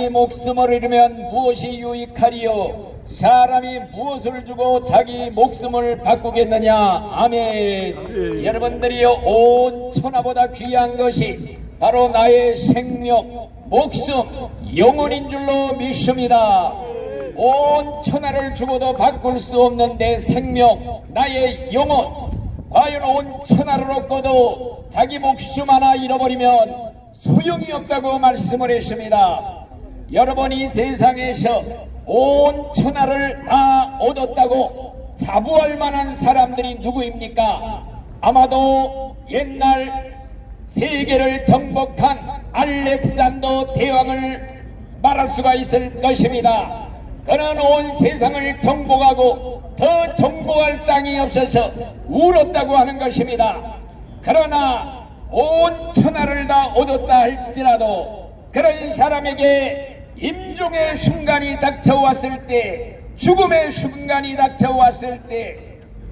자기 목숨을 잃으면 무엇이 유익하리요? 사람이 무엇을 주고 자기 목숨을 바꾸겠느냐? 아멘. 여러분들이요, 온 천하보다 귀한 것이 바로 나의 생명, 목숨, 영혼인 줄로 믿습니다. 온 천하를 주고도 바꿀 수 없는 내 생명, 나의 영혼, 과연 온 천하를 얻고도 자기 목숨 하나 잃어버리면 소용이 없다고 말씀을 했습니다. 여러분이 세상에서 온 천하를 다 얻었다고 자부할 만한 사람들이 누구입니까? 아마도 옛날 세계를 정복한 알렉산더 대왕을 말할 수가 있을 것입니다. 그는 온 세상을 정복하고 더 정복할 땅이 없어서 울었다고 하는 것입니다. 그러나 온 천하를 다 얻었다 할지라도 그런 사람에게 임종의 순간이 닥쳐왔을 때, 죽음의 순간이 닥쳐왔을 때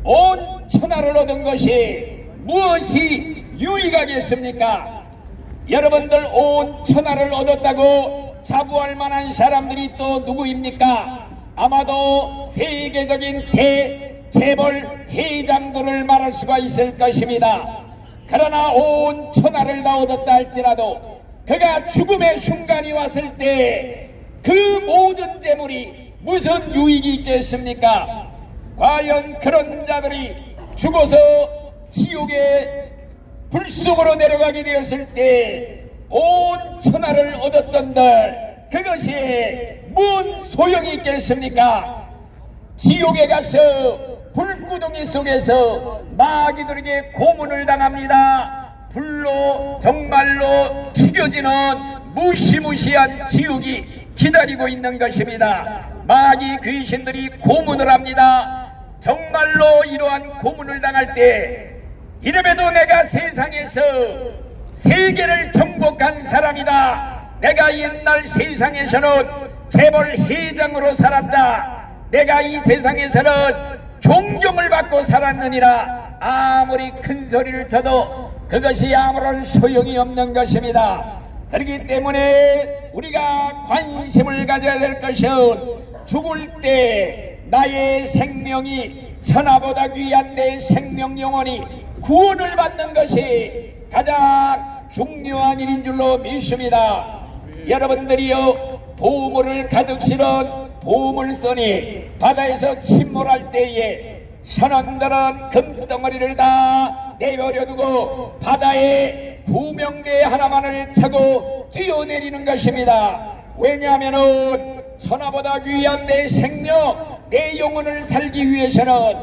온 천하를 얻은 것이 무엇이 유익하겠습니까? 여러분들 온 천하를 얻었다고 자부할 만한 사람들이 또 누구입니까? 아마도 세계적인 대재벌 회장들을 말할 수가 있을 것입니다. 그러나 온 천하를 다 얻었다 할지라도 그가 죽음의 순간이 왔을 때 그 모든 재물이 무슨 유익이 있겠습니까? 과연 그런 자들이 죽어서 지옥의 불속으로 내려가게 되었을 때 온 천하를 얻었던들 그것이 뭔 소용이 있겠습니까? 지옥에 가서 불구덩이 속에서 마귀들에게 고문을 당합니다. 불로 정말로 튀겨지는 무시무시한 지옥이 기다리고 있는 것입니다. 마귀 귀신들이 고문을 합니다. 정말로 이러한 고문을 당할 때 이름에도 내가 세상에서 세계를 정복한 사람이다. 내가 옛날 세상에서는 재벌 회장으로 살았다. 내가 이 세상에서는 존경을 받고 살았느니라. 아무리 큰 소리를 쳐도 그것이 아무런 소용이 없는 것입니다. 그렇기 때문에 우리가 관심을 가져야 될 것은 죽을 때 나의 생명이 천하보다 귀한 내 생명 영혼이 구원을 받는 것이 가장 중요한 일인 줄로 믿습니다. 여러분들이요, 보물을 가득 실은 보물선이 바다에서 침몰할 때에 선원들은 금덩어리를 다 내버려두고 바다에 구명대 하나만을 차고 뛰어내리는 것입니다. 왜냐하면 천하보다 귀한 내 생명, 내 영혼을 살기 위해서는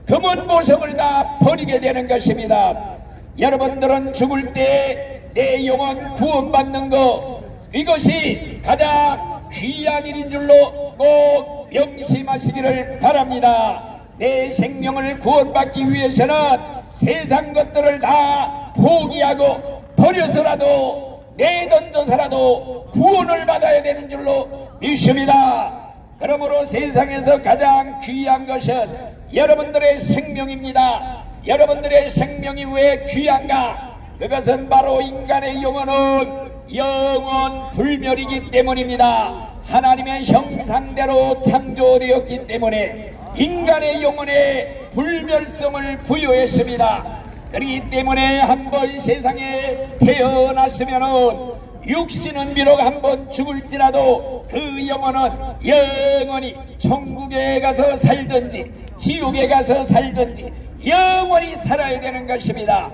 금은 보석을 다 버리게 되는 것입니다. 여러분들은 죽을 때 내 영혼 구원받는 것, 이것이 가장 귀한 일인 줄로 꼭 명심하시기를 바랍니다. 내 생명을 구원받기 위해서는 세상 것들을 다 포기하고 버려서라도 내던져서라도 구원을 받아야 되는 줄로 믿습니다. 그러므로 세상에서 가장 귀한 것은 여러분들의 생명입니다. 여러분들의 생명이 왜 귀한가? 그것은 바로 인간의 영혼은 영원 불멸이기 때문입니다. 하나님의 형상대로 창조되었기 때문에 인간의 영혼에 불멸성을 부여했습니다. 그렇기 때문에 한번 세상에 태어났으면은 육신은 비록 한번 죽을지라도 그 영혼은 영원히 천국에 가서 살든지 지옥에 가서 살든지 영원히 살아야 되는 것입니다.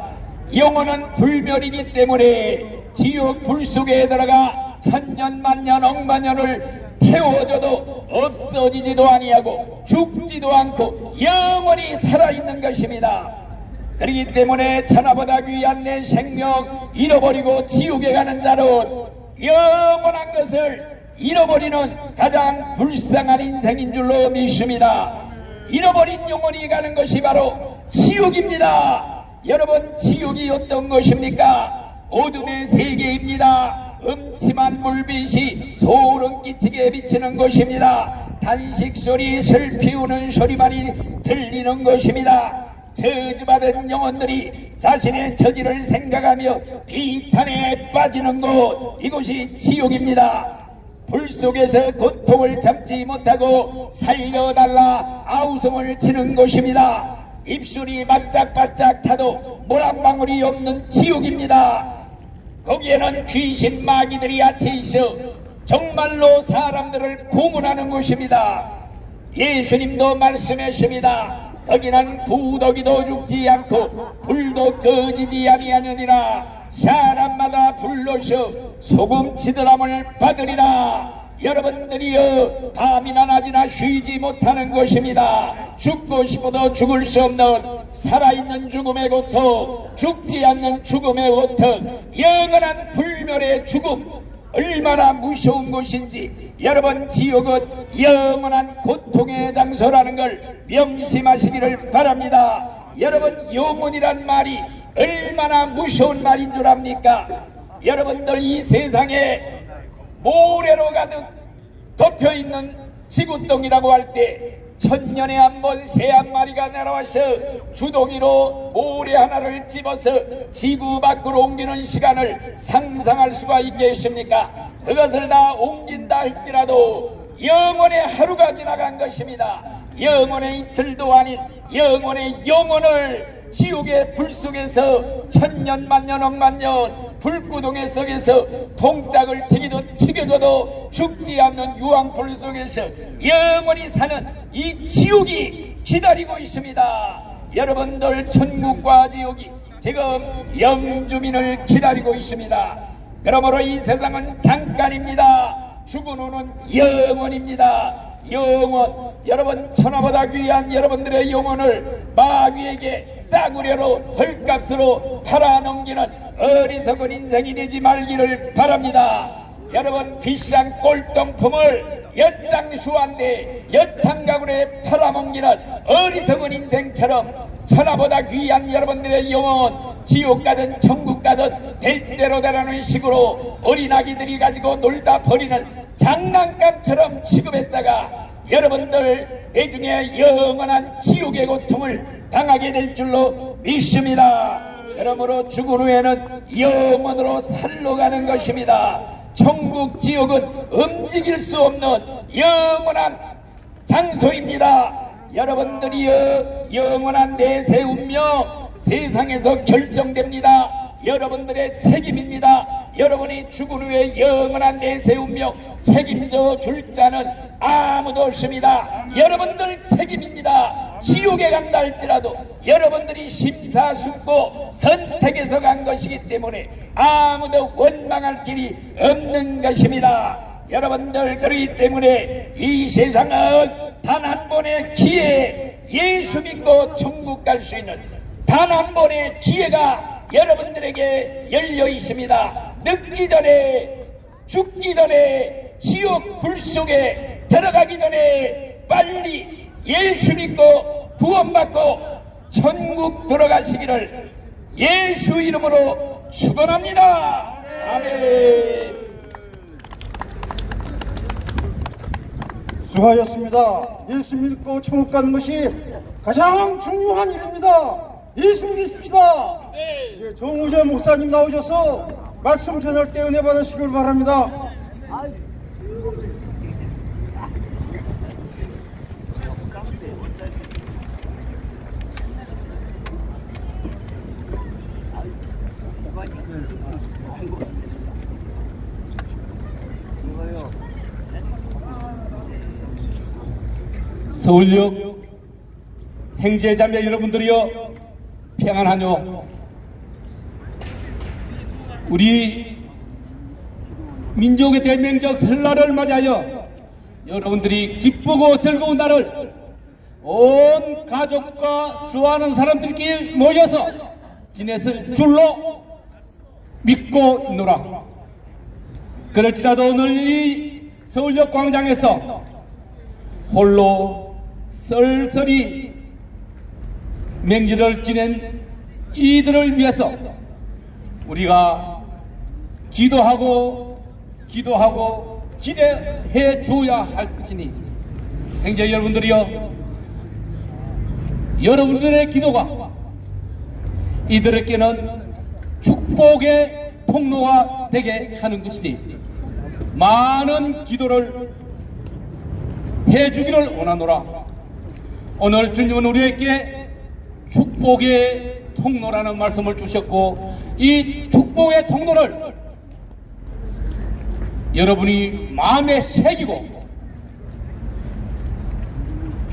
영혼은 불멸이기 때문에 지옥 불 속에 들어가 천년 만년 억만년을 태워져도 없어지지도 아니하고 죽지도 않고 영원히 살아있는 것입니다. 그렇기 때문에 천하보다 귀한 내 생명 잃어버리고 지옥에 가는 자는 영원한 것을 잃어버리는 가장 불쌍한 인생인 줄로 믿습니다. 잃어버린 영혼이 가는 것이 바로 지옥입니다. 여러분, 지옥이 어떤 것입니까? 어둠의 세계입니다. 음침한 물빛이 소름 끼치게 비치는 것입니다. 단식소리, 슬피 우는 소리만이 들리는 것입니다. 저주받은 영혼들이 자신의 처지를 생각하며 비탄에 빠지는 곳, 이곳이 지옥입니다. 불 속에서 고통을 참지 못하고 살려달라 아우성을 치는 곳입니다. 입술이 바짝바짝 타도 물 한 방울이 없는 지옥입니다. 거기에는 귀신 마귀들이 아치 있어 정말로 사람들을 고문하는 곳입니다. 예수님도 말씀하십니다. 거기는 부더기도 죽지 않고 불도 꺼지지 아니하느니라. 사람마다 불러서 소금 치드람을 받으리라. 여러분들이여 밤이나 낮이나 쉬지 못하는 것입니다. 죽고 싶어도 죽을 수 없는 살아있는 죽음의 고통, 죽지 않는 죽음의 고통, 영원한 불멸의 죽음, 얼마나 무서운 것인지 여러분 지옥은 영원한 고통의 장소라는 걸 명심하시기를 바랍니다. 여러분 영혼이란 말이 얼마나 무서운 말인 줄 압니까? 여러분들 이 세상에 모래로 가득 덮여있는 지구덩이라고 할 때 천년에 한 번 새 한 마리가 날아와서 주둥이로 모래 하나를 집어서 지구 밖으로 옮기는 시간을 상상할 수가 있겠습니까? 그것을 다 옮긴다 할지라도 영원의 하루가 지나간 것입니다. 영원의 이틀도 아닌 영원의 영혼을 지옥의 불 속에서 천년 만년 억만년 불구덩이 속에서 동닭을 튀기듯 튀겨줘도 죽지 않는 유황불 속에서 영원히 사는 이 지옥이 기다리고 있습니다. 여러분들 천국과 지옥이 지금 영주민을 기다리고 있습니다. 그러므로 이 세상은 잠깐입니다. 죽은 후는 영원입니다. 영원, 여러분 천하보다 귀한 여러분들의 영혼을 마귀에게 싸구려로 헐값으로 팔아넘기는 어리석은 인생이 되지 말기를 바랍니다. 여러분 비싼 꼴통품을 엿장수한데 엿탕가구리에 팔아넘기는 어리석은 인생처럼 천하보다 귀한 여러분들의 영혼 지옥 가든 천국 가든 될 대로 되라는 식으로 어린아기들이 가지고 놀다 버리는 장난감처럼 취급했다가 여러분들 나중에 영원한 지옥의 고통을 당하게 될 줄로 믿습니다. 그러므로 죽은 후에는 영원으로 살러 가는 것입니다. 천국 지옥은 움직일 수 없는 영원한 장소입니다. 여러분들이여 영원한 내세 운명 세상에서 결정됩니다. 여러분들의 책임입니다. 여러분이 죽은 후에 영원한 내세 운명 책임져 줄 자는 아무도 없습니다. 여러분들 책임입니다. 지옥에 간다 할지라도 여러분들이 심사숙고 선택해서 간 것이기 때문에 아무도 원망할 길이 없는 것입니다. 여러분들 그렇기 때문에 이 세상은 단 한 번의 기회에 예수 믿고 천국 갈 수 있는 단 한 번의 기회가 여러분들에게 열려 있습니다. 늦기 전에 죽기 전에 지옥 불 속에 들어가기 전에 빨리 예수 믿고 구원받고 천국 들어가시기를 예수 이름으로 축원합니다. 아멘. 수고하셨습니다. 예수 믿고 천국 가는 것이 가장 중요한 일입니다. 예수 믿으십시다. 네. 정우재 목사님 나오셔서 말씀 전할 때 은혜 받으시길 바랍니다. 서울역 행제자매 여러분들이여 평안하뇨. 우리 민족의 대명절 설날을 맞이하여 여러분들이 기쁘고 즐거운 날을 온 가족과 좋아하는 사람들끼리 모여서 지냈을 줄로 믿고 있노라. 그럴지라도 오늘 이 서울역 광장에서 홀로 썰썰이 명절을 지낸 이들을 위해서 우리가 기도하고 기대해 줘야 할 것이니 행제 여러분들이여, 여러분들의 기도가 이들에게는 축복의 통로가 되게 하는 것이니 많은 기도를 해주기를 원하노라. 오늘 주님은 우리에게 축복의 통로라는 말씀을 주셨고, 이 축복의 통로를 여러분이 마음에 새기고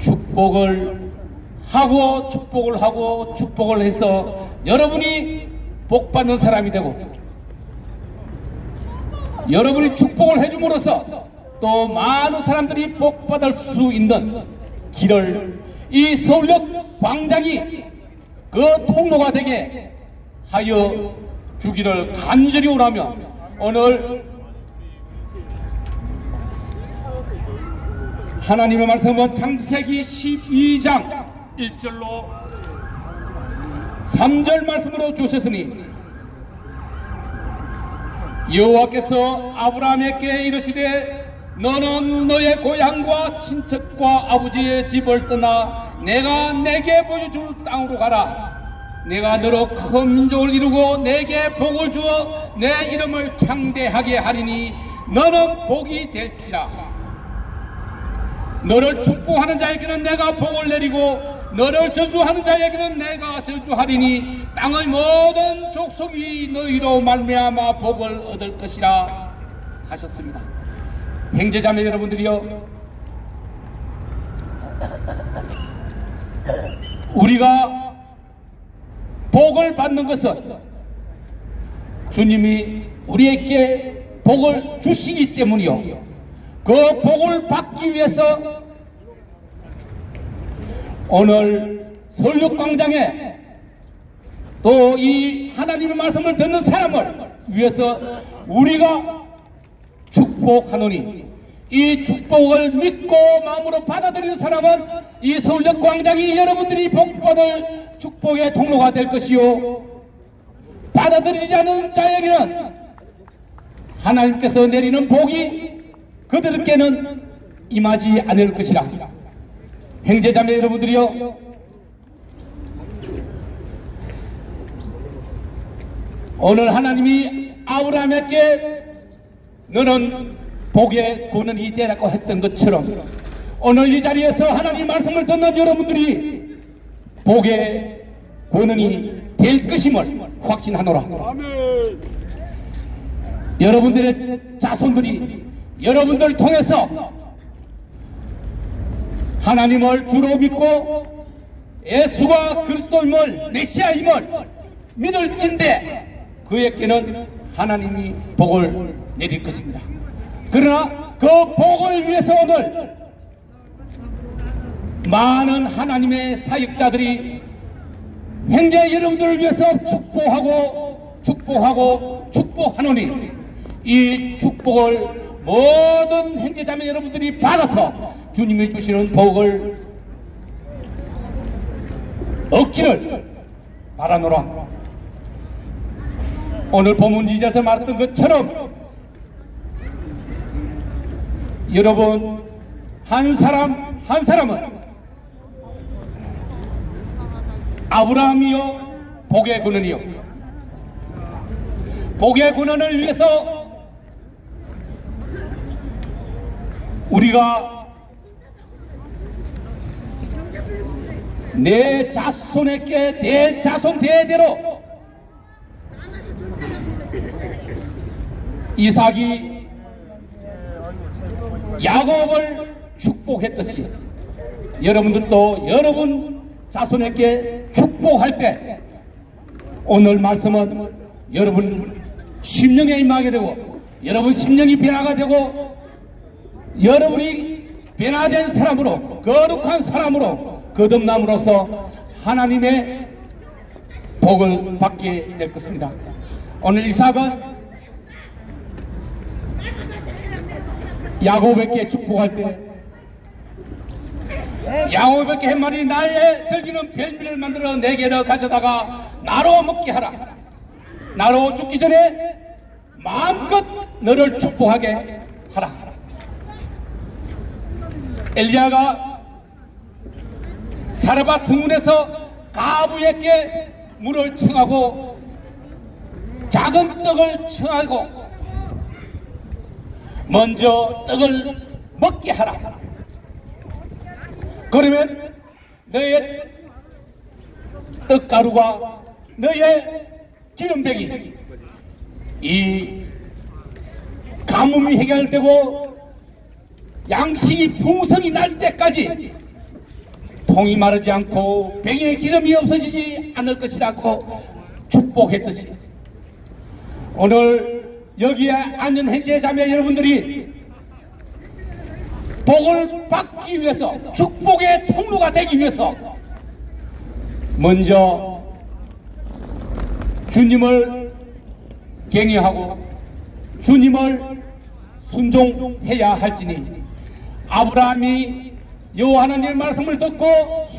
축복을 하고 축복을 해서 여러분이 복받는 사람이 되고, 여러분이 축복을 해줌으로써 또 많은 사람들이 복받을 수 있는 길을 이 서울역 광장이 그 통로가 되게 하여 주기를 간절히 원하며, 오늘 하나님의 말씀은 창세기 12장 1절로 3절 말씀으로 주셨으니, 여호와께서 아브라함에게 이르시되 너는 너의 고향과 친척과 아버지의 집을 떠나 내가 내게 보여줄 땅으로 가라. 내가 너로 큰 민족을 이루고 내게 복을 주어 내 이름을 창대하게 하리니 너는 복이 될지라. 너를 축복하는 자에게는 내가 복을 내리고 너를 저주하는 자에게는 내가 저주하리니 땅의 모든 족속이 너희로 말미암아 복을 얻을 것이라 하셨습니다. 형제자매 여러분들이여, 우리가 복을 받는 것은 주님이 우리에게 복을 주시기 때문이요, 그 복을 받기 위해서 오늘 서울역광장에 또 이 하나님의 말씀을 듣는 사람을 위해서 우리가 축복하노니, 이 축복을 믿고 마음으로 받아들이는 사람은 이 서울역광장이 여러분들이 복받을 축복의 통로가 될 것이요, 받아들이지 않은 자에게는 하나님께서 내리는 복이 그들에게는 임하지 않을 것이라. 형제자매 여러분들이요, 오늘 하나님이 아브라함에게 너는 복의 권원이 되라고 했던 것처럼, 오늘 이 자리에서 하나님 말씀을 듣는 여러분들이 복의 권원이 될 것임을 확신하노라. 아멘. 여러분들의 자손들이 여러분들 통해서 하나님을 주로 믿고 예수가 그리스도임을, 메시아임을 믿을진데 그에게는 하나님이 복을 내릴 것입니다. 그러나 그 복을 위해서 오늘 많은 하나님의 사역자들이 형제 여러분들을 위해서 축복하노니, 이 축복을 모든 형제자매 여러분들이 받아서 주님이 주시는 복을 얻기를 바라노라. 오늘 본문 2절에서 말했던 것처럼 여러분 한 사람 한 사람은 아브라함이요 복의 근원이요, 복의 근원을 위해서 우리가 내 자손에게 내 자손 대대로 이삭이 야곱을 축복했듯이 여러분들도 여러분 자손에게 축복할 때 오늘 말씀은 여러분 심령에 임하게 되고 여러분 심령이 변화가 되고 여러분이 변화된 사람으로 거룩한 사람으로 거듭남으로써 하나님의 복을 받게 될 것입니다. 오늘 이삭은 야곱에게 축복할 때 야곱에게 한 말이 나의 즐기는 별미를 만들어 내게 너 가져다가 나로 먹게 하라. 나로 죽기 전에 마음껏 너를 축복하게 하라. 엘리야가 사르밧 성문에서 가부에게 물을 청하고 작은 떡을 청하고 먼저 떡을 먹게 하라. 그러면 너의 떡가루가 너의 기름백이 이 가뭄이 해결되고 양식이 풍성이 날 때까지 통이 마르지 않고 병에 기름이 없어지지 않을 것이라고 축복했듯이 오늘 여기에 앉은 형제 자매 여러분들이 복을 받기 위해서 축복의 통로가 되기 위해서 먼저 주님을 경외하고 주님을 순종해야 할지니 아브라함이 여호와 하나님의 말씀을 듣고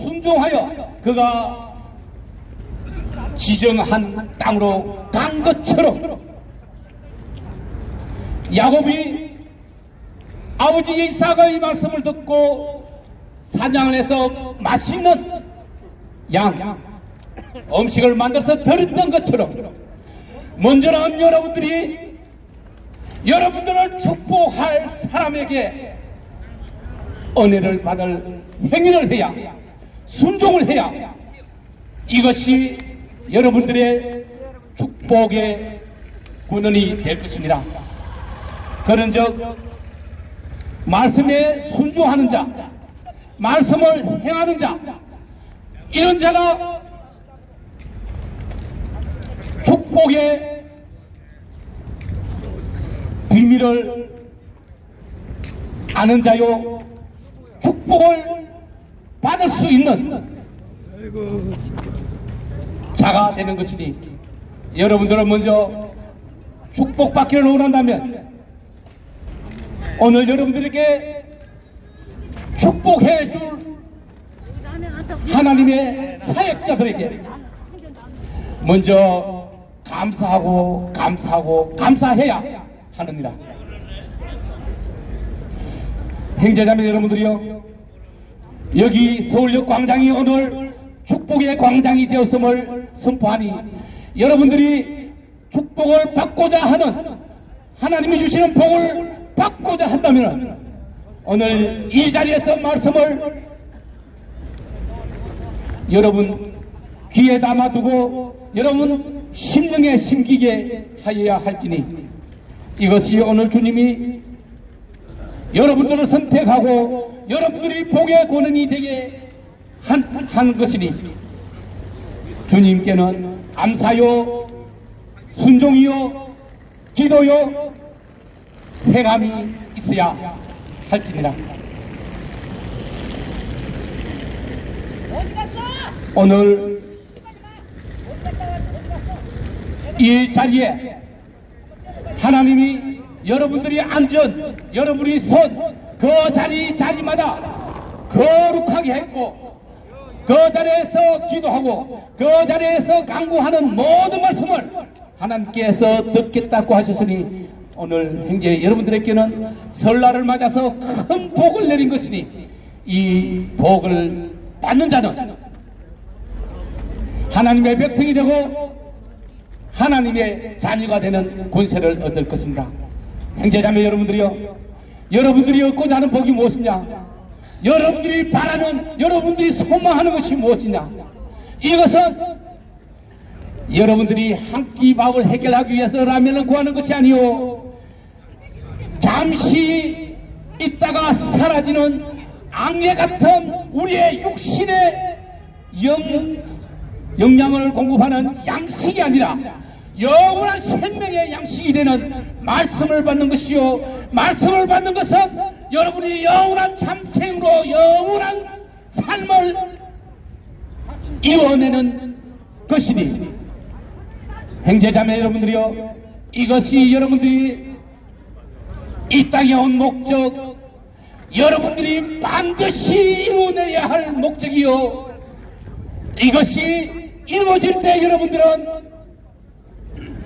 순종하여 그가 지정한 땅으로 간 것처럼 야곱이 아버지 이삭의 말씀을 듣고 사냥을 해서 맛있는 양 음식을 만들어서 드렸던 것처럼 먼저는 여러분들이 여러분들을 축복할 사람에게 은혜를 받을 행위를 해야 순종을 해야 이것이 여러분들의 축복의 근원이 될 것입니다. 그런즉 말씀에 순종하는 자, 말씀을 행하는 자, 이런 자가 축복의 비밀을 아는 자요, 축복을 받을 수 있는 자가 되는 것이니 여러분들은 먼저 축복받기를 원한다면 오늘 여러분들에게 축복해 줄 하나님의 사역자들에게 먼저 감사하고 감사해야 하느니라. 형제자매 여러분들이요, 여기 서울역 광장이 오늘 축복의 광장이 되었음을 선포하니 여러분들이 축복을 받고자 하는 하나님이 주시는 복을 받고자 한다면 오늘 이 자리에서 말씀을 여러분 귀에 담아두고 여러분 심령에 심기게 하여야 할지니 이것이 오늘 주님이 여러분들을 선택하고 여러분들이 복의 권한이 되게 한 것이니 주님께는 감사요, 순종이요, 기도요, 행함이 있어야 할지니라. 오늘 이 자리에 하나님이 여러분들이 앉은 여러분이 선 그 자리마다 거룩하게 했고 그 자리에서 기도하고 그 자리에서 강구하는 모든 말씀을 하나님께서 듣겠다고 하셨으니 오늘 형제 여러분들에게는 설날을 맞아서 큰 복을 내린 것이니 이 복을 받는 자는 하나님의 백성이 되고 하나님의 자녀가 되는 권세를 얻을 것입니다. 형제자매 여러분들이요, 여러분들이 얻고자 하는 복이 무엇이냐? 여러분들이 바라는, 여러분들이 소망하는 것이 무엇이냐? 이것은 여러분들이 한 끼 밥을 해결하기 위해서 라면을 구하는 것이 아니요, 잠시 있다가 사라지는 안개 같은 우리의 육신의 영양을 공급하는 양식이 아니라 영원한 생명의 양식이 되는 말씀을 받는 것이요, 말씀을 받는 것은 여러분이 영원한 참생으로 영원한 삶을 이뤄내는 것이니 형제자매 여러분들이요, 이것이 여러분들이 이 땅에 온 목적, 여러분들이 반드시 이루어내야 할 목적이요, 이것이 이루어질 때 여러분들은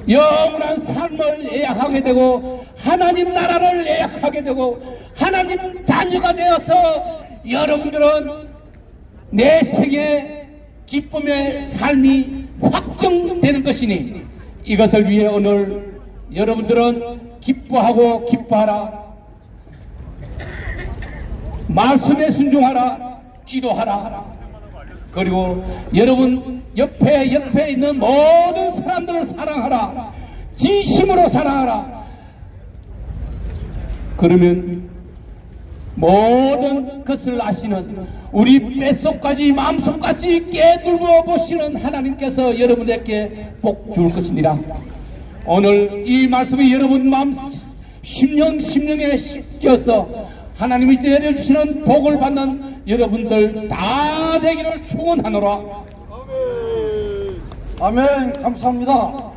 영원한 삶을 예약하게 되고 하나님 나라를 예약하게 되고 하나님 자녀가 되어서 여러분들은 내 세계 기쁨의 삶이 확정되는 것이니 이것을 위해 오늘 여러분들은 기뻐하고 기뻐하라, 말씀에 순종하라, 기도하라. 그리고 여러분 옆에 있는 모든 사람들을 사랑하라, 진심으로 사랑하라. 그러면 모든 것을 아시는, 우리 뱃속까지 마음속까지 깨뚫어 보시는 하나님께서 여러분에게 복 줄 것입니다. 오늘 이 말씀이 여러분 마음 심령에 씻겨서 하나님이 내려주시는 복을 받는 여러분들 다 되기를 축원하노라. 아멘. 감사합니다.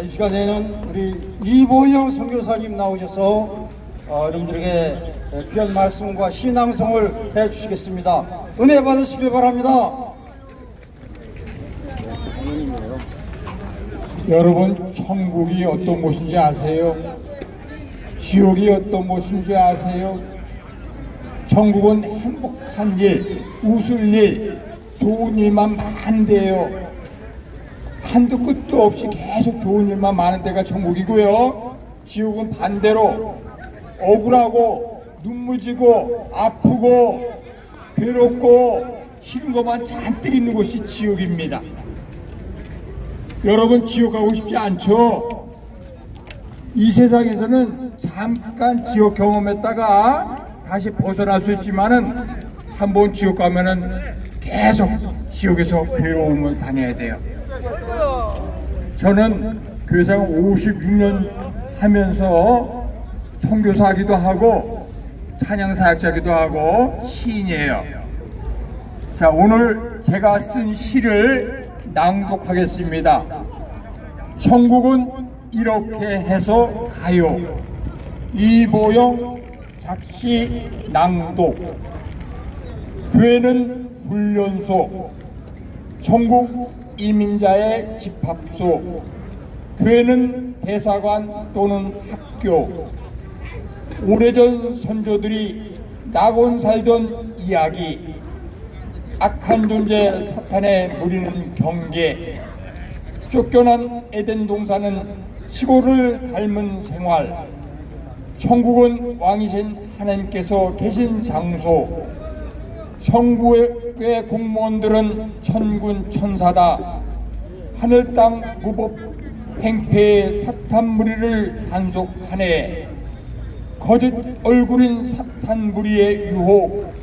이 시간에는 우리 이보영 선교사님 나오셔서 여러분들에게 귀한 말씀과 신앙성을 해주시겠습니다. 은혜 받으시길 바랍니다. 여러분, 천국이 어떤 곳인지 아세요? 지옥이 어떤 곳인지 아세요? 천국은 행복한 일, 웃을 일, 좋은 일만 많은데요. 한도 끝도 없이 계속 좋은 일만 많은 데가 천국이고요. 지옥은 반대로 억울하고 눈물 지고 아프고 괴롭고 싫은 것만 잔뜩 있는 곳이 지옥입니다. 여러분, 지옥 가고 싶지 않죠? 이 세상에서는 잠깐 지옥 경험했다가 다시 벗어날 수 있지만은 한번 지옥 가면은 계속 지옥에서 괴로움을 당해야 돼요. 저는 교회생활 56년 하면서 선교사기도 하고 찬양사역자기도 하고 시인이에요. 자, 오늘 제가 쓴 시를 낭독하겠습니다. 천국은 이렇게 해서 가요. 이보영 작시 낭독. 교회는 훈련소, 천국 이민자의 집합소, 교회는 대사관 또는 학교. 오래전 선조들이 낙원 살던 이야기, 악한 존재 사탄에 무리는 경계, 쫓겨난 에덴 동산은 시골을 닮은 생활, 천국은 왕이신 하나님께서 계신 장소, 천국의 공무원들은 천군 천사다, 하늘 땅 무법 행패의 사탄 무리를 단속하네, 거짓 얼굴인 사탄 무리의 유혹,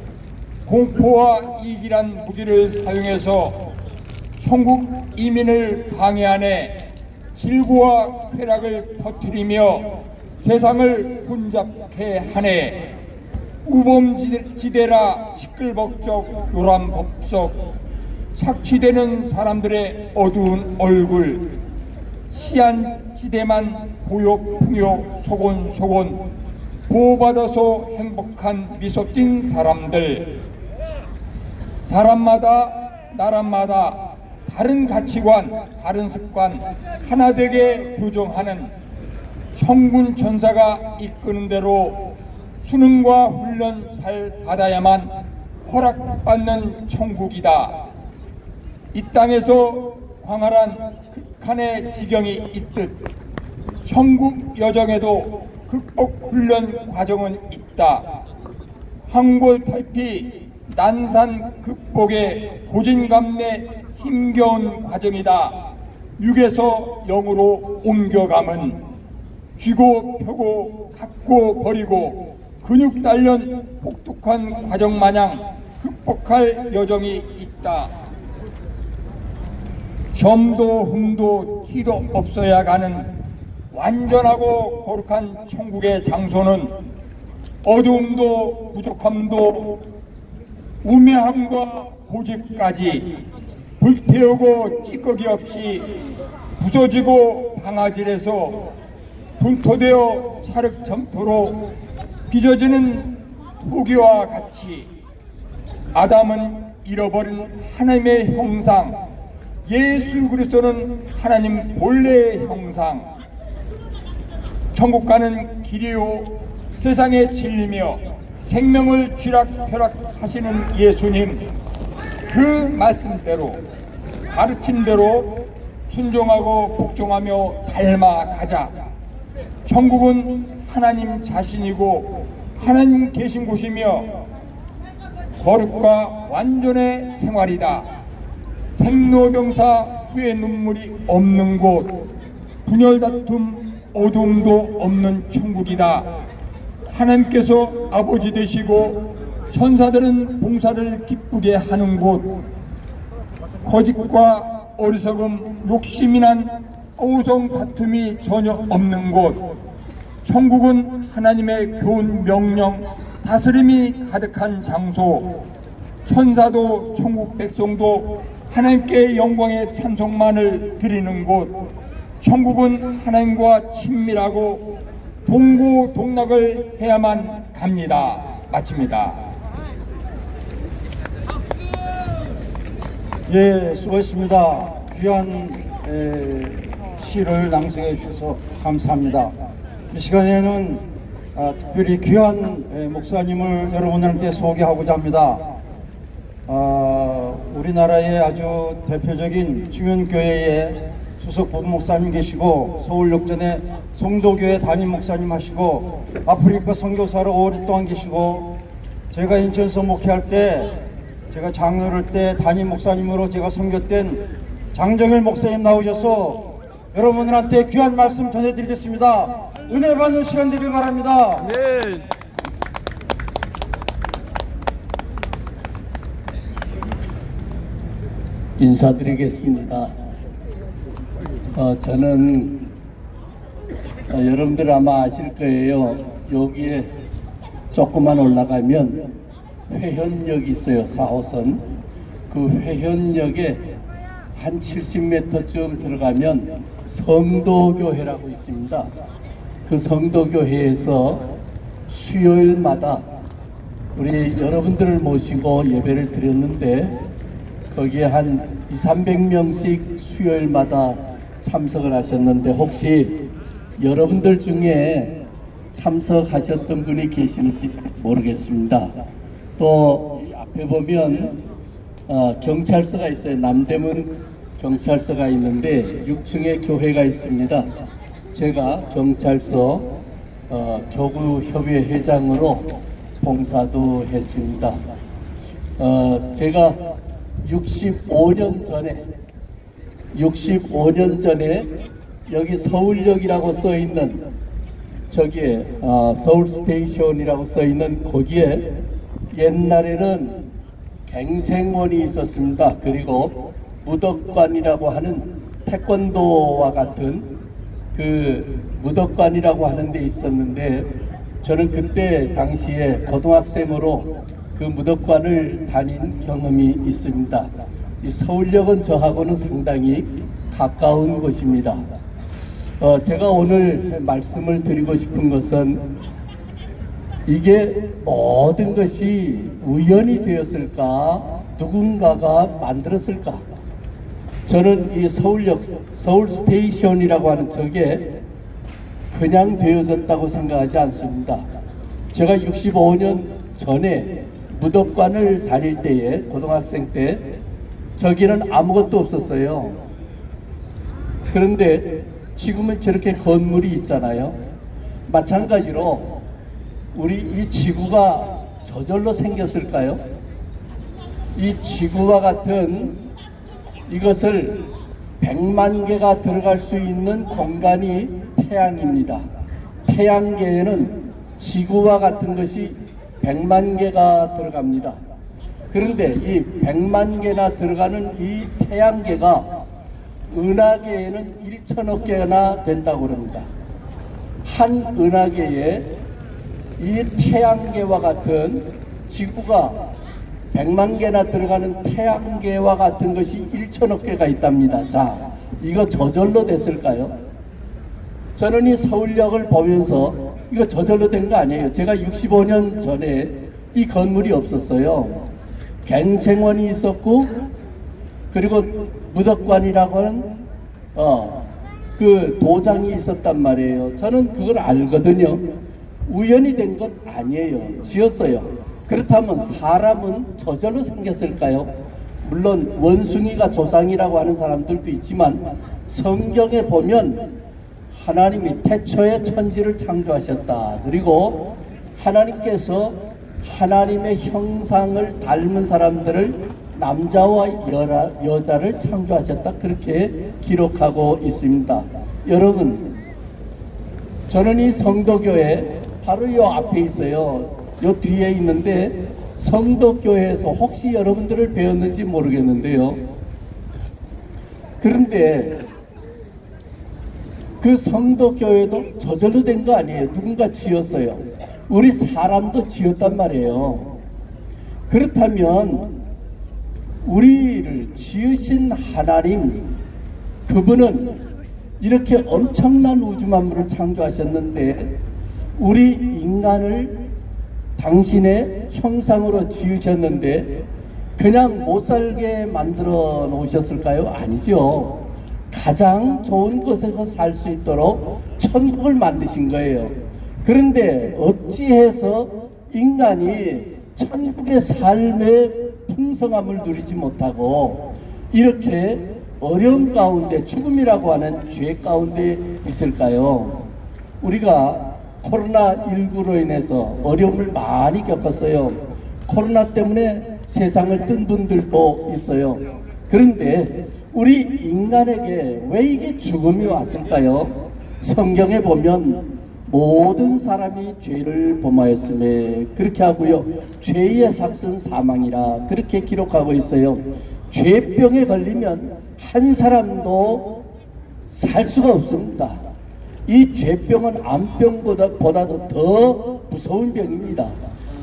공포와 이기란 무기를 사용해서 천국 이민을 방해하네, 질고와 쾌락을 퍼뜨리며 세상을 혼잡케 하네, 우범지대라 시끌벅적 요란 법석, 착취되는 사람들의 어두운 얼굴, 시안지대만 보욕풍욕 소곤소곤, 보호받아서 행복한 미소 띈 사람들. 사람마다 나라마다 다른 가치관, 다른 습관 하나 되게 교정하는 천군 천사가 이끄는 대로 수능과 훈련 잘 받아야만 허락받는 천국이다. 이 땅에서 광활한 극한의 지경이 있듯 천국 여정에도 극복 훈련 과정은 있다. 황골탈피 난산 극복의 고진감래 힘겨운 과정이다. 육에서 영으로 옮겨감은 쥐고 펴고 갖고 버리고 근육 단련 혹독한 과정 마냥 극복할 여정이 있다. 점도 흠도 티도 없어야 가는 완전하고 거룩한 천국의 장소는 어두움도 부족함도 우매함과 고집까지 불태우고 찌꺼기 없이 부서지고 방아질해서 분토되어 찰흙점토로 빚어지는 토기와 같이 아담은 잃어버린 하나님의 형상, 예수 그리스도는 하나님 본래의 형상, 천국 가는 길이요 세상의 진리며 생명을 쥐락펴락하시는 예수님, 그 말씀대로 가르침대로 순종하고 복종하며 닮아가자. 천국은 하나님 자신이고 하나님 계신 곳이며 거룩과 완전의 생활이다. 생로병사 후에 눈물이 없는 곳, 분열 다툼 어둠도 없는 천국이다. 하나님께서 아버지 되시고 천사들은 봉사를 기쁘게 하는 곳, 거짓과 어리석음, 욕심이 난 아우성 다툼이 전혀 없는 곳, 천국은 하나님의 교훈, 명령, 다스림이 가득한 장소, 천사도 천국 백성도 하나님께 영광의 찬송만을 드리는 곳, 천국은 하나님과 친밀하고 동고동락을 해야만 갑니다. 마칩니다. 예, 수고했습니다. 귀한 시를 낭송해 주셔서 감사합니다. 이 시간에는 특별히 귀한 목사님을 여러분들한테 소개하고자 합니다. 우리나라의 아주 대표적인 중현교회의 수석 부목사님 계시고, 서울역전에 성도교회 담임 목사님 하시고, 아프리카 선교사로 오랫동안 계시고, 제가 인천에서 목회할 때, 제가 장로를 때 담임 목사님으로 제가 섬겼던 장정일 목사님 나오셔서 여러분들한테 귀한 말씀 전해드리겠습니다. 은혜 받는 시간 되길 바랍니다. 네. 인사드리겠습니다. 저는 여러분들 아마 아실 거예요. 여기에 조금만 올라가면 회현역이 있어요. 4호선. 그 회현역에 한 70m쯤 들어가면 성도교회라고 있습니다. 그 성도교회에서 수요일마다 우리 여러분들을 모시고 예배를 드렸는데, 거기에 한 200~300명씩 수요일마다 참석을 하셨는데, 혹시 여러분들 중에 참석하셨던 분이 계시는지 모르겠습니다. 또 앞에 보면 경찰서가 있어요. 남대문 경찰서가 있는데 6층에 교회가 있습니다. 제가 경찰서 교구협의회 회장으로 봉사도 했습니다. 제가 65년 전에 여기 서울역이라고 써있는 저기에 서울스테이션이라고 써있는 거기에 옛날에는 갱생원이 있었습니다. 그리고 무덕관이라고 하는 태권도와 같은 그 무덕관이라고 하는 데 있었는데, 저는 그때 당시에 고등학생으로 그 무덕관을 다닌 경험이 있습니다. 이 서울역은 저하고는 상당히 가까운 곳입니다. 제가 오늘 말씀을 드리고 싶은 것은, 이게 모든 것이 우연이 되었을까? 누군가가 만들었을까? 저는 이 서울역, 서울스테이션이라고 하는 저게 그냥 되어졌다고 생각하지 않습니다. 제가 65년 전에 무덕관을 다닐 때에, 고등학생 때, 저기는 아무것도 없었어요. 그런데 지금은 저렇게 건물이 있잖아요. 마찬가지로 우리 이 지구가 저절로 생겼을까요? 이 지구와 같은 이것을 100만 개가 들어갈 수 있는 공간이 태양입니다. 태양계에는 지구와 같은 것이 100만 개가 들어갑니다. 그런데 이 100만 개나 들어가는 이 태양계가 은하계에는 1천억 개나 된다고 합니다. 한 은하계에 이 태양계와 같은 지구가 100만 개나 들어가는 태양계와 같은 것이 1천억 개가 있답니다. 자, 이거 저절로 됐을까요? 저는 이 서울역을 보면서 이거 저절로 된 거 아니에요. 제가 65년 전에 이 건물이 없었어요. 갱생원이 있었고, 그리고 무덕관이라고 하는 그 도장이 있었단 말이에요. 저는 그걸 알거든요. 우연히 된 것 아니에요. 지었어요. 그렇다면 사람은 저절로 생겼을까요? 물론 원숭이가 조상이라고 하는 사람들도 있지만, 성경에 보면 하나님이 태초에 천지를 창조하셨다. 그리고 하나님께서 하나님의 형상을 닮은 사람들을 남자와 여자를 창조하셨다, 그렇게 기록하고 있습니다. 여러분, 저는 이 성도교회 바로 이 앞에 있어요. 요 뒤에 있는데, 성도교회에서 혹시 여러분들을 배웠는지 모르겠는데요. 그런데 그 성도교회도 저절로 된 거 아니에요. 누군가 지었어요. 우리 사람도 지었단 말이에요. 그렇다면 우리를 지으신 하나님, 그분은 이렇게 엄청난 우주 만물을 창조하셨는데 우리 인간을 당신의 형상으로 지으셨는데 그냥 못 살게 만들어 놓으셨을까요? 아니죠. 가장 좋은 곳에서 살 수 있도록 천국을 만드신 거예요. 그런데 어찌해서 인간이 천국의 삶의 풍성함을 누리지 못하고 이렇게 어려움 가운데, 죽음이라고 하는 죄 가운데 있을까요? 우리가 코로나19로 인해서 어려움을 많이 겪었어요. 코로나 때문에 세상을 뜬 분들도 있어요. 그런데 우리 인간에게 왜 이게 죽음이 왔을까요? 성경에 보면 모든 사람이 죄를 범하였음에 그렇게 하고요, 죄의 삭은 사망이라 그렇게 기록하고 있어요. 죄병에 걸리면 한 사람도 살 수가 없습니다. 이 죄병은 암병보다도 더 무서운 병입니다.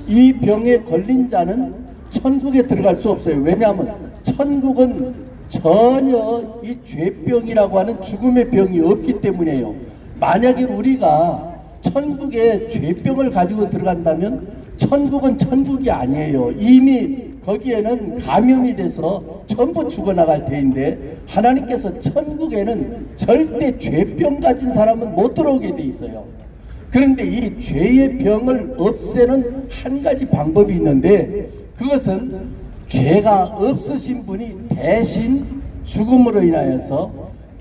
이 병에 걸린 자는 천국에 들어갈 수 없어요. 왜냐하면 천국은 전혀 이 죄병이라고 하는 죽음의 병이 없기 때문이에요. 만약에 우리가 천국에 죄병을 가지고 들어간다면 천국은 천국이 아니에요. 이미 거기에는 감염이 돼서 전부 죽어나갈 테인데, 하나님께서 천국에는 절대 죄병 가진 사람은 못 들어오게 돼 있어요. 그런데 이 죄의 병을 없애는 한 가지 방법이 있는데, 그것은 죄가 없으신 분이 대신 죽음으로 인하여서,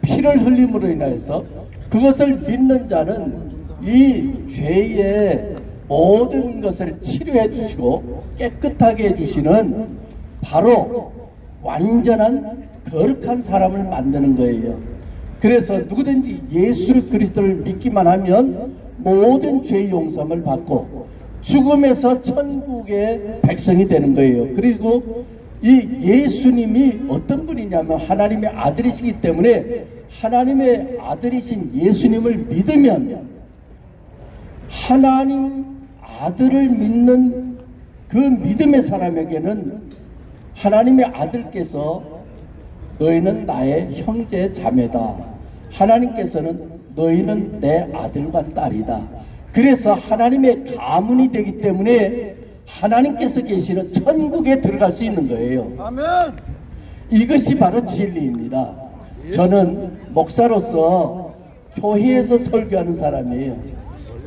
피를 흘림으로 인하여서 그것을 믿는 자는 이 죄의 모든 것을 치료해 주시고 깨끗하게 해주시는 바로 완전한 거룩한 사람을 만드는 거예요. 그래서 누구든지 예수 그리스도를 믿기만 하면 모든 죄 용서함을 받고 죽음에서 천국의 백성이 되는 거예요. 그리고 이 예수님이 어떤 분이냐면 하나님의 아들이시기 때문에 하나님의 아들이신 예수님을 믿으면 하나님 아들을 믿는 그 믿음의 사람에게는 하나님의 아들께서 너희는 나의 형제 자매다, 하나님께서는 너희는 내 아들과 딸이다, 그래서 하나님의 가문이 되기 때문에 하나님께서 계시는 천국에 들어갈 수 있는 거예요. 아멘. 이것이 바로 진리입니다. 저는 목사로서 교회에서 설교하는 사람이에요.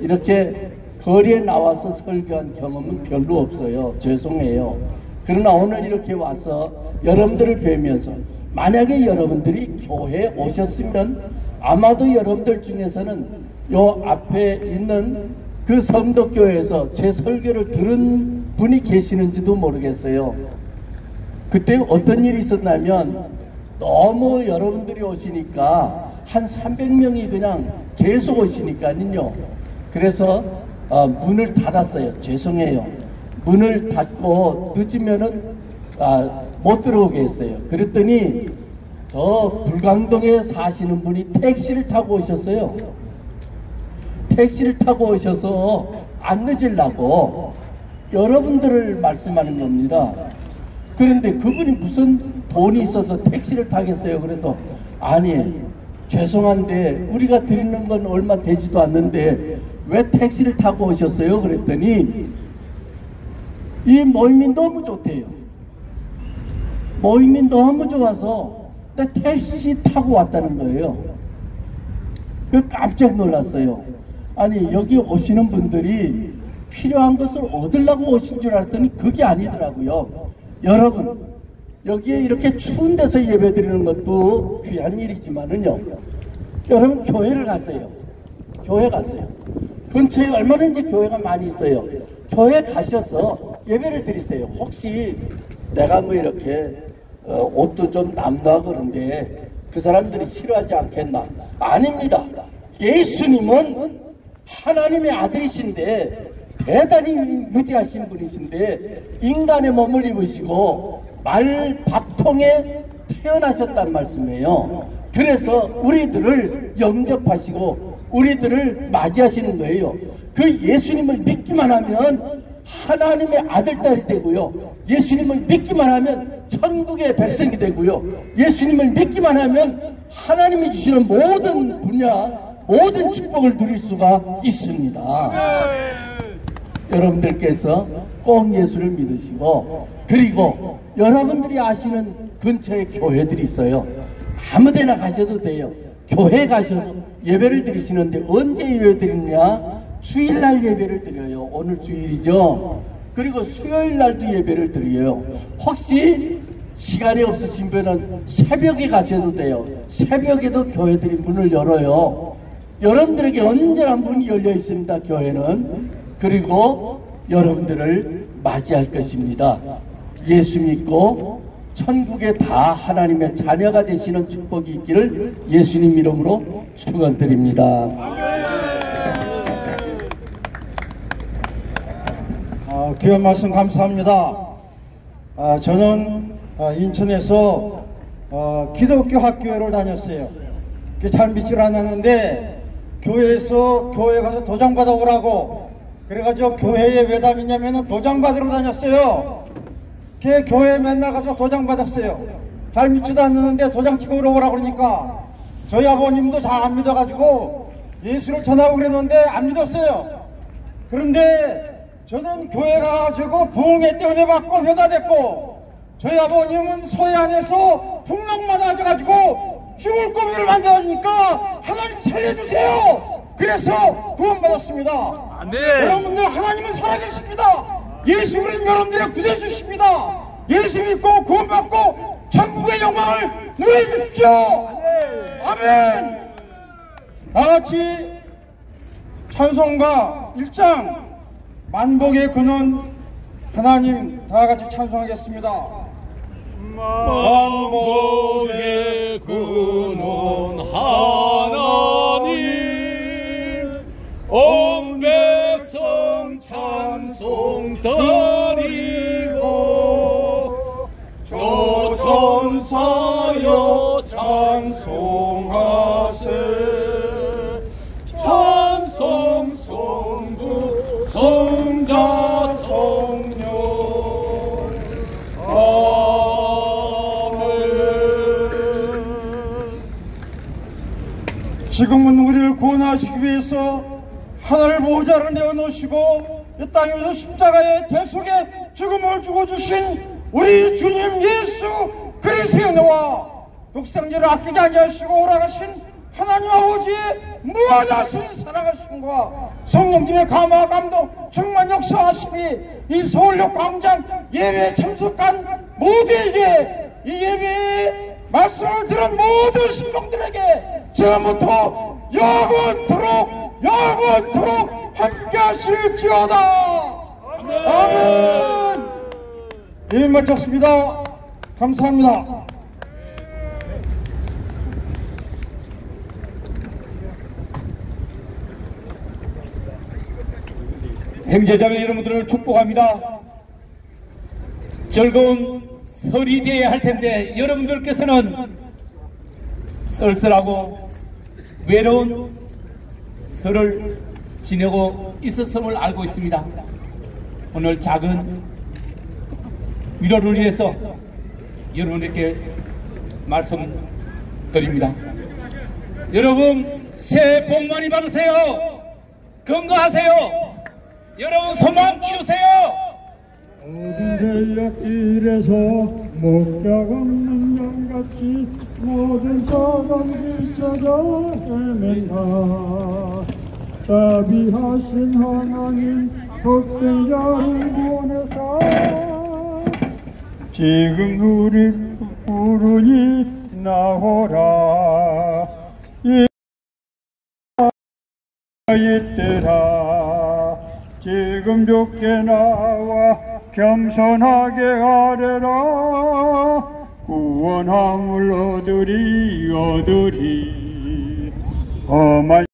이렇게 거리에 나와서 설교한 경험은 별로 없어요. 죄송해요. 그러나 오늘 이렇게 와서 여러분들을 뵈면서 만약에 여러분들이 교회에 오셨으면 아마도 여러분들 중에서는 요 앞에 있는 그 성도교회에서 제 설교를 들은 분이 계시는지도 모르겠어요. 그때 어떤 일이 있었냐면 너무 여러분들이 오시니까 한 300명이 그냥 계속 오시니까는요. 그래서 문을 닫았어요. 죄송해요. 문을 닫고 늦으면은 못 들어오게 했어요. 그랬더니 저 불광동에 사시는 분이 택시를 타고 오셨어요. 택시를 타고 오셔서 안 늦으려고 여러분들을 말씀하는 겁니다. 그런데 그분이 무슨 돈이 있어서 택시를 타겠어요? 그래서 아니, 죄송한데 우리가 드리는 건 얼마 되지도 않는데 왜 택시를 타고 오셨어요? 그랬더니 이 모임이 너무 좋대요. 모임이 너무 좋아서 택시 타고 왔다는 거예요. 깜짝 놀랐어요. 아니, 여기 오시는 분들이 필요한 것을 얻으려고 오신 줄 알았더니 그게 아니더라고요. 여러분, 여기에 이렇게 추운 데서 예배 드리는 것도 귀한 일이지만은요, 여러분 교회를 가세요. 교회 가세요. 근처에 얼마든지 교회가 많이 있어요. 교회 가셔서 예배를 드리세요. 혹시 내가 뭐 이렇게 옷도 좀 남다고 그런데 그 사람들이 싫어하지 않겠나? 아닙니다. 예수님은 하나님의 아들이신데 대단히 위대하신 분이신데 인간의 몸을 입으시고 말밥통에 태어나셨단 말씀이에요. 그래서 우리들을 영접하시고 우리들을 맞이하시는 거예요. 그 예수님을 믿기만 하면 하나님의 아들딸이 되고요. 예수님을 믿기만 하면 천국의 백성이 되고요. 예수님을 믿기만 하면 하나님이 주시는 모든 분야, 모든 축복을 누릴 수가 있습니다. 여러분들께서 꼭 예수를 믿으시고, 그리고 여러분들이 아시는 근처에 교회들이 있어요. 아무데나 가셔도 돼요. 교회 가셔서 예배를 드리시는데 언제 예배 드리느냐? 주일날 예배를 드려요. 오늘 주일이죠. 그리고 수요일날도 예배를 드려요. 혹시 시간이 없으신 분은 새벽에 가셔도 돼요. 새벽에도 교회들이 문을 열어요. 여러분들에게 언제나 문이 열려 있습니다. 교회는. 그리고 여러분들을 맞이할 것입니다. 예수 믿고 천국에 다 하나님의 자녀가 되시는 축복이 있기를 예수님 이름으로 축원드립니다. 귀한 말씀 감사합니다. 저는 인천에서 기독교 학교를 다녔어요. 잘 믿질 않았는데 교회에서 교회 가서 도장 받아오라고 그래가지고 교회에 왜 다니냐면 도장 받으러 다녔어요. 교회에 맨날 가서 도장 받았어요. 잘 믿지도 않는데 도장 찍으러 오라고 그러니까 저희 아버님도 잘 안 믿어가지고 예수를 전하고 그랬는데 안 믿었어요. 그런데 저는 교회 가가지고 부흥회 때 은혜 받고 회다됐고 저희 아버님은 서해안에서 풍랑만 하셔가지고 죽을 고비를 만나니까 하나님 살려주세요. 그래서 구원받았습니다. 여러분들 하나님은 살아계십니다. 예수 그리스도 여러분들의 구해주십니다. 예수 믿고 구원받고 천국의 영광을 누려주십시오. 아멘. 다같이 찬송가 1장 만복의 근원 하나님 다같이 찬송하겠습니다. 만복의 근원 하나님 온 백성 찬송 드리고 조천사여 찬송하세 찬송 성부 성자 성령 지금은 우리를 구원하시기 위해서 하늘 보호자를 내어놓으시고 이 땅에서 십자가의 대속에 죽음을 주고 주신 우리 주님 예수 그리스도의 은혜와 독생자를 아끼지 아니하시고 오라가신 하나님 아버지의 무한하신 사랑하심과 성령님의 감화 감동 충만 역사하심이 이 서울역 광장 예배에 참석한 모두에게 이 예배에 말씀을 들은 모든 신봉들에게 지금부터 영원토록 함께 하실지어다. 아멘. 예배 마쳤습니다. 감사합니다. 형제자매 여러분들을 축복합니다. 즐거운 설이 되어야 할 텐데 여러분들께서는 쓸쓸하고 외로운 설을 지내고 있었음을 알고 있습니다. 오늘 작은 위로를 위해서 여러분에게 말씀드립니다. 여러분 새해 복 많이 받으세요. 건강하세요. 여러분 소망 이루세요. 모든 전략길에서 목적 없는 양같이 모든 사람들 찾아 헤맨다. 자비하신 하나님 독생자를 보내사 지금 우리 부르니 나오라. 이때라 지금 좋게 나와 겸손하게 아뢰라. 구원함을 얻으리 험한